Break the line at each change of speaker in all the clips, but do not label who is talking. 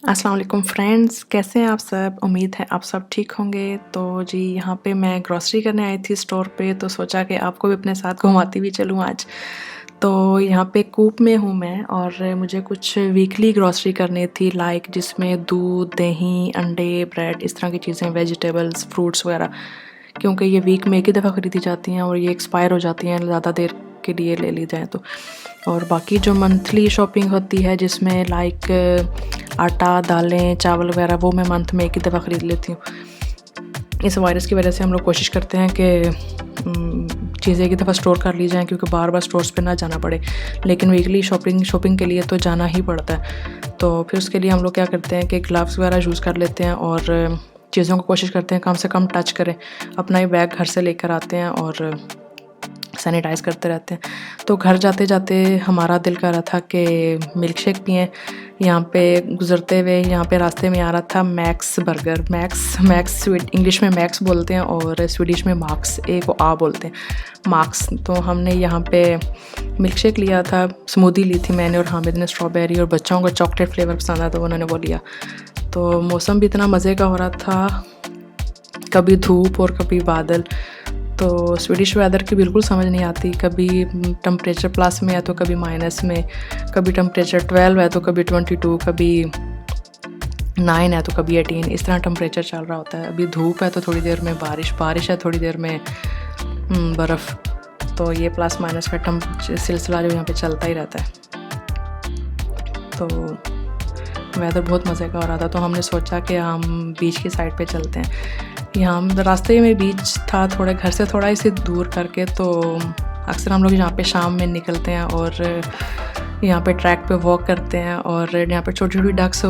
अस्सलाम वालेकुम फ्रेंड्स, कैसे हैं आप सब? उम्मीद है आप सब ठीक होंगे। तो जी यहाँ पे मैं ग्रॉसरी करने आई थी स्टोर पे, तो सोचा कि आपको भी अपने साथ घुमाती भी चलूँ आज। तो यहाँ पे कूप में हूँ मैं और मुझे कुछ वीकली ग्रॉसरी करनी थी, लाइक जिसमें दूध, दही, अंडे, ब्रेड, इस तरह की चीज़ें, वेजिटेबल्स, फ्रूट्स वगैरह, क्योंकि ये वीक में एक ही दफ़ा ख़रीदी जाती हैं और ये एक्सपायर हो जाती हैं ज़्यादा देर के लिए ले ली जाए तो। और बाकी जो मंथली शॉपिंग होती है जिसमें लाइक आटा, दालें, चावल वगैरह, वो मैं मंथ में एक ही दफ़ा ख़रीद लेती हूँ। इस वायरस की वजह से हम लोग कोशिश करते हैं कि चीज़ें एक ही दफ़ा स्टोर कर ली जाएँ, क्योंकि बार बार स्टोर्स पे ना जाना पड़े। लेकिन वीकली शॉपिंग के लिए तो जाना ही पड़ता है। तो फिर उसके लिए हम लोग क्या करते हैं कि ग्लव्स वगैरह यूज़ कर लेते हैं और चीज़ों को कोशिश करते हैं कम से कम टच करें। अपना ही बैग घर से लेकर आते हैं और सैनिटाइज़ करते रहते हैं। तो घर जाते जाते हमारा दिल कर रहा था कि मिल्क शेक पिएँ। यहाँ पे गुज़रते हुए यहाँ पे रास्ते में आ रहा था मैक्स बर्गर। मैक्स इंग्लिश में मैक्स बोलते हैं और स्वीडिश में मार्क्स, ए को आ बोलते हैं, मार्क्स। तो हमने यहाँ पे मिल्क शेक लिया था, स्मूदी ली थी मैंने और हामिद ने स्ट्रॉबेरी, और बच्चों को चॉकलेट फ्लेवर पसंद आया तो उन्होंने वो लिया। तो मौसम भी इतना मज़े का हो रहा था, कभी धूप और कभी बादल। तो स्वीडिश वेदर की बिल्कुल समझ नहीं आती, कभी टेम्परेचर प्लस में है तो कभी माइनस में, कभी टेम्परेचर 12 है तो कभी 22, कभी 9 है तो कभी 18, इस तरह टेम्परेचर चल रहा होता है। अभी धूप है तो थोड़ी देर में बारिश है, थोड़ी देर में बर्फ़। तो ये प्लस माइनस का सिलसिला जो यहाँ पे चलता ही रहता है। तो वेदर बहुत मज़े का हो रहा था, तो हमने सोचा कि हम बीच की साइड पे चलते हैं। यहाँ रास्ते में बीच था, थोड़े घर से थोड़ा ही से दूर करके। तो अक्सर हम लोग यहाँ पे शाम में निकलते हैं और यहाँ पे ट्रैक पे वॉक करते हैं, और यहाँ पे छोटी छोटी डक्स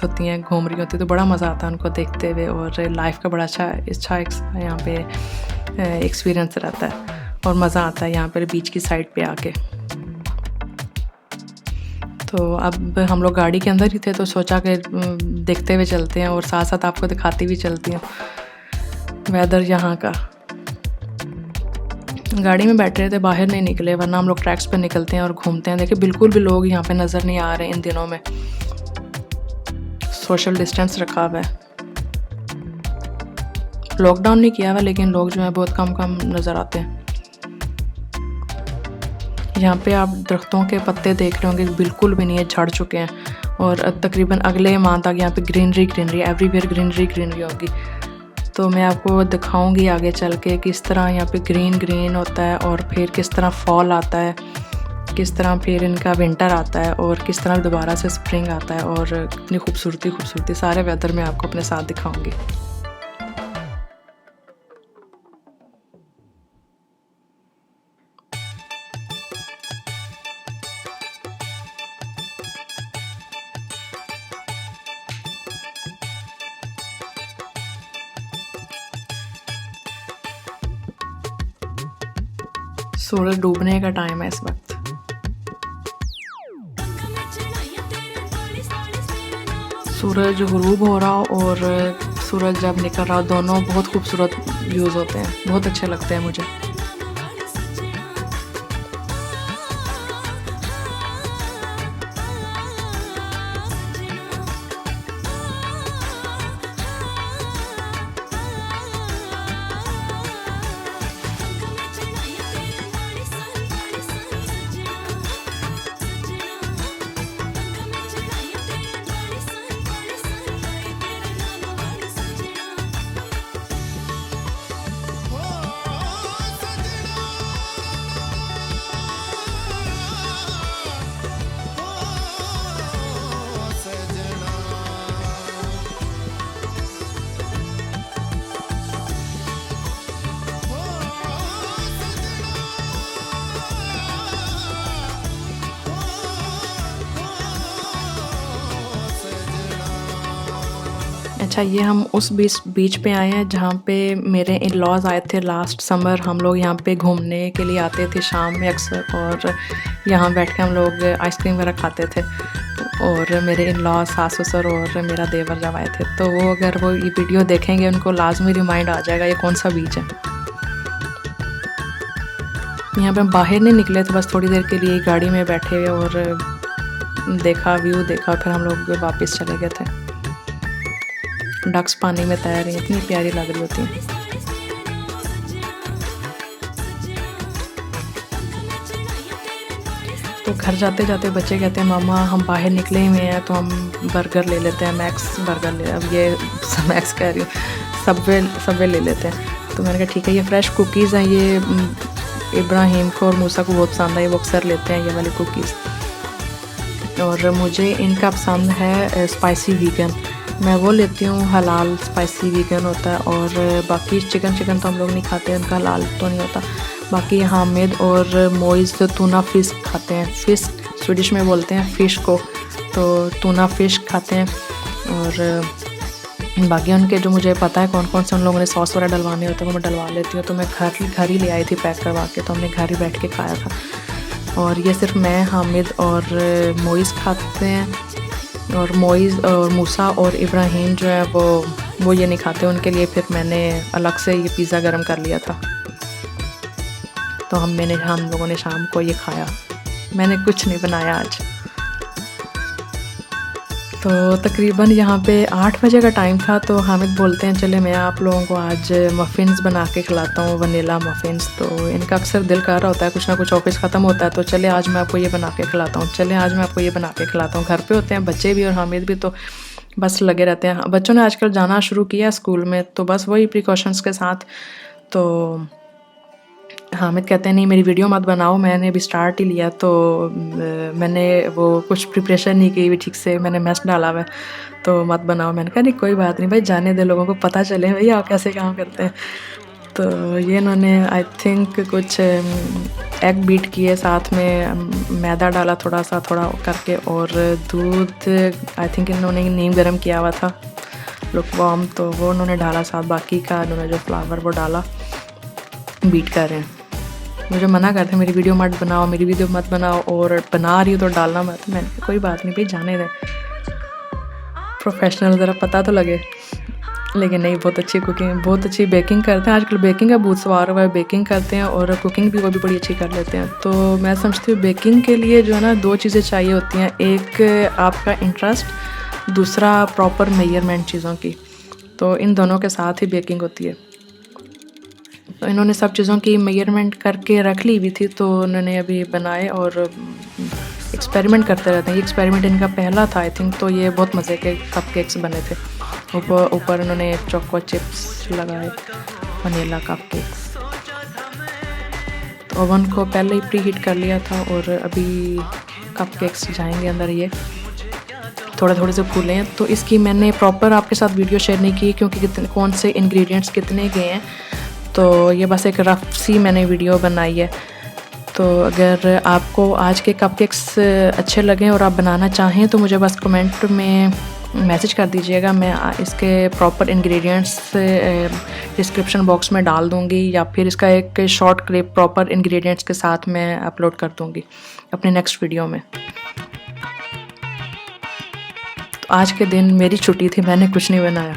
होती हैं घूम रही होती है, तो बड़ा मज़ा आता है उनको देखते हुए, और लाइफ का बड़ा अच्छा यहाँ पे एक्सपीरियंस रहता है और मज़ा आता है यहाँ पर बीच की साइड पे आके। तो अब हम लोग गाड़ी के अंदर ही थे, तो सोचा कि देखते हुए चलते हैं और साथ साथ आपको दिखाती भी चलती हूँ वेदर यहाँ का। गाड़ी में बैठ रहे थे, बाहर नहीं निकले, वरना हम लोग ट्रैक्स पे निकलते हैं और घूमते हैं। देखिए बिल्कुल भी लोग यहाँ पे नज़र नहीं आ रहे इन दिनों में, सोशल डिस्टेंस रखा हुआ है। लॉकडाउन नहीं किया हुआ, लेकिन लोग जो है बहुत कम नज़र आते हैं। यहाँ पे आप दरख्तों के पत्ते देख रहे होंगे, बिल्कुल भी नहीं है, झड़ चुके हैं, और तकरीबन अगले माह तक यहाँ पे ग्रीनरी एवरीवेयर ग्रीनरी होगी। तो मैं आपको दिखाऊंगी आगे चल के किस तरह यहाँ पे ग्रीन होता है, और फिर किस तरह फॉल आता है, किस तरह फिर इनका विंटर आता है, और किस तरह दोबारा से स्प्रिंग आता है, और इतनी खूबसूरती सारे वेदर में आपको अपने साथ दिखाऊंगी। सूरज डूबने का टाइम है इस वक्त। सूरज गुरूब हो रहा और सूरज जब निकल रहा, दोनों बहुत खूबसूरत व्यूज़ होते हैं, बहुत अच्छे लगते हैं मुझे। अच्छा, ये हम उस बीच पे आए हैं जहाँ पे मेरे इन लॉज आए थे लास्ट समर। हम लोग यहाँ पे घूमने के लिए आते थे शाम में अक्सर, और यहाँ बैठ के हम लोग आइसक्रीम वगैरह खाते थे। और मेरे इन लॉ, सास ससुर और मेरा देवर जब आए थे, तो वो अगर वो ये वीडियो देखेंगे उनको लाजमी रिमाइंड आ जाएगा ये कौन सा बीच है। यहाँ पे हम बाहर नहीं निकले थे, बस थोड़ी देर के लिए गाड़ी में बैठे हुए और देखा, व्यू देखा, फिर हम लोग वापस चले गए थे। डक्स पानी में तैर रही, इतनी प्यारी लग रही होती हैं। तो घर जाते जाते बच्चे कहते हैं मामा हम बाहर निकले हुए हैं तो हम बर्गर ले लेते हैं, मैक्स बर्गर ले, अब ये मैक्स कह रही हूँ, सबवे ले लेते हैं। तो मैंने कहा ठीक है, ये फ्रेश कुकीज़ हैं, ये इब्राहिम को और मूसा को बहुत पसंद है, ये वो अक्सर लेते हैं ये वाली कुकीज़। और मुझे इनका पसंद है स्पाइसी वीगन, मैं वो लेती हूँ, हलाल स्पाइसी वीगन होता है। और बाकी चिकन तो हम लोग नहीं खाते, उनका हलाल तो नहीं होता। बाकी हामिद और मोइज़ तो टूना फिश खाते हैं, फिश स्वीडिश में बोलते हैं फ़िश को, तो टूना फिश खाते हैं। और बाकी उनके जो मुझे पता है कौन कौन से उन लोगों ने सॉस वगैरह डलवाने होते हैं वो मैं डलवा लेती हूँ। तो मैं घर ही ले आई थी पैक करवा के, तो हमने घर ही बैठ के खाया था। और ये सिर्फ मैं, हामिद और मोइज़ खाते हैं। और मोइज़ और मूसा और इब्राहिम जो है वो ये नहीं खाते, उनके लिए फिर मैंने अलग से ये पिज़्ज़ा गर्म कर लिया था। तो हम लोगों ने शाम को ये खाया, मैंने कुछ नहीं बनाया आज। तो तकरीबन यहाँ पे 8 बजे का टाइम था, तो हामिद बोलते हैं चले मैं आप लोगों को आज मफ़िन्स बना के खिलाता हूँ, वनीला मफ़िन्स। तो इनका अक्सर दिल कर रहा होता है, कुछ ना कुछ ऑफिस ख़त्म होता है तो चले आज मैं आपको ये बना के खिलाता हूँ, चले आज मैं आपको ये बना के खिलाता हूँ। घर पे होते हैं बच्चे भी और हामिद भी, तो बस लगे रहते हैं। बच्चों ने आजकल जाना शुरू किया स्कूल में, तो बस वही प्रिकॉशंस के साथ। तो हामिद कहते हैं नहीं मेरी वीडियो मत बनाओ, मैंने अभी स्टार्ट ही लिया, तो मैंने वो कुछ प्रिपरेशन नहीं की भी ठीक से, मैंने मैस डाला हुआ है तो मत बनाओ। मैंने कहा नहीं कोई बात नहीं भाई, जाने दे, लोगों को पता चले भैया आप कैसे काम करते हैं। तो ये इन्होंने आई थिंक कुछ एग बीट किए, साथ में मैदा डाला थोड़ा करके, और दूध आई थिंक इन्होंने नीम गर्म किया हुआ था लुकवार्म, तो वो उन्होंने डाला साथ, बाकी का उन्होंने जो फ्लावर वो डाला, बीट कर रहे हैं। मुझे मना करते हैं मेरी वीडियो मत बनाओ, और बना रही हो तो डालना मत। मैंने कोई बात नहीं भाई, जाने दें, प्रोफेशनल ज़रा पता तो लगे। लेकिन नहीं, बहुत अच्छी कुकिंग, बहुत अच्छी बेकिंग करते हैं, आजकल बेकिंग का बहुत सवार हुआ है, बेकिंग करते हैं और कुकिंग भी वो भी बड़ी अच्छी कर लेते हैं। तो मैं समझती हूँ बेकिंग के लिए जो है ना 2 चीज़ें चाहिए होती हैं, एक आपका इंटरेस्ट, दूसरा प्रॉपर मेजरमेंट चीज़ों की, तो इन दोनों के साथ ही बेकिंग होती है। तो इन्होंने सब चीज़ों की मेजरमेंट करके रख ली हुई थी, तो उन्होंने अभी बनाए और एक्सपेरिमेंट करते रहते हैं। ये एक्सपेरिमेंट इनका पहला था आई थिंक, तो ये बहुत मज़े के कपकेक्स बने थे। ऊपर उन्होंने चोको चिप्स लगाए, वनीला कपकेक्स। तो ओवन को पहले ही प्री हीट कर लिया था और अभी कपकेक्स जाएंगे अंदर, ये थोड़े से फूले हैं। तो इसकी मैंने प्रॉपर आपके साथ वीडियो शेयर नहीं की क्योंकि कौन से इंग्रेडिएंट्स कितने गए हैं, तो ये बस एक रफ सी मैंने वीडियो बनाई है। तो अगर आपको आज के कपकेक्स अच्छे लगें और आप बनाना चाहें तो मुझे बस कमेंट में मैसेज कर दीजिएगा, मैं इसके प्रॉपर इंग्रेडिएंट्स डिस्क्रिप्शन बॉक्स में डाल दूँगी, या फिर इसका एक शॉर्ट क्लिप प्रॉपर इंग्रेडिएंट्स के साथ मैं अपलोड कर दूँगी अपने नेक्स्ट वीडियो में। तो आज के दिन मेरी छुट्टी थी, मैंने कुछ नहीं बनाया।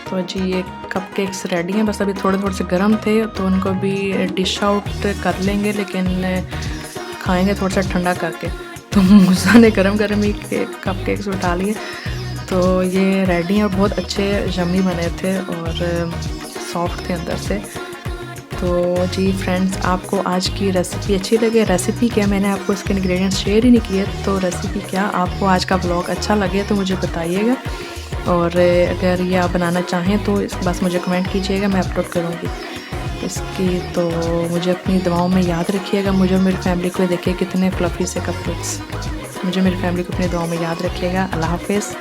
तो जी ये कपकेक्स रेडी हैं, बस अभी थोड़े से गर्म थे तो उनको भी डिश आउट कर लेंगे, लेकिन खाएंगे थोड़ा सा ठंडा करके। तो मूसा ने गरम ही कपकेक्स उठा लिए, तो ये रेडी हैं और बहुत अच्छे यम्मी बने थे और सॉफ्ट थे अंदर से। तो जी फ्रेंड्स, आपको आज की रेसिपी अच्छी लगे, रेसिपी क्या मैंने आपको इसके इंग्रेडिएंट्स शेयर ही नहीं किए, तो रेसिपी क्या आपको आज का ब्लॉग अच्छा लगे तो मुझे बताइएगा, और अगर ये आप बनाना चाहें तो बस मुझे कमेंट कीजिएगा, मैं अपलोड करूँगी इसकी। तो मुझे अपनी दुआओं में याद रखिएगा, मुझे और मेरी फैमिली को देखिए कितने फ्लफ़ी से कपकेक्स, मुझे मेरी फैमिली को अपनी दुआओं में याद रखिएगा। अल्लाह हाफ़िज़।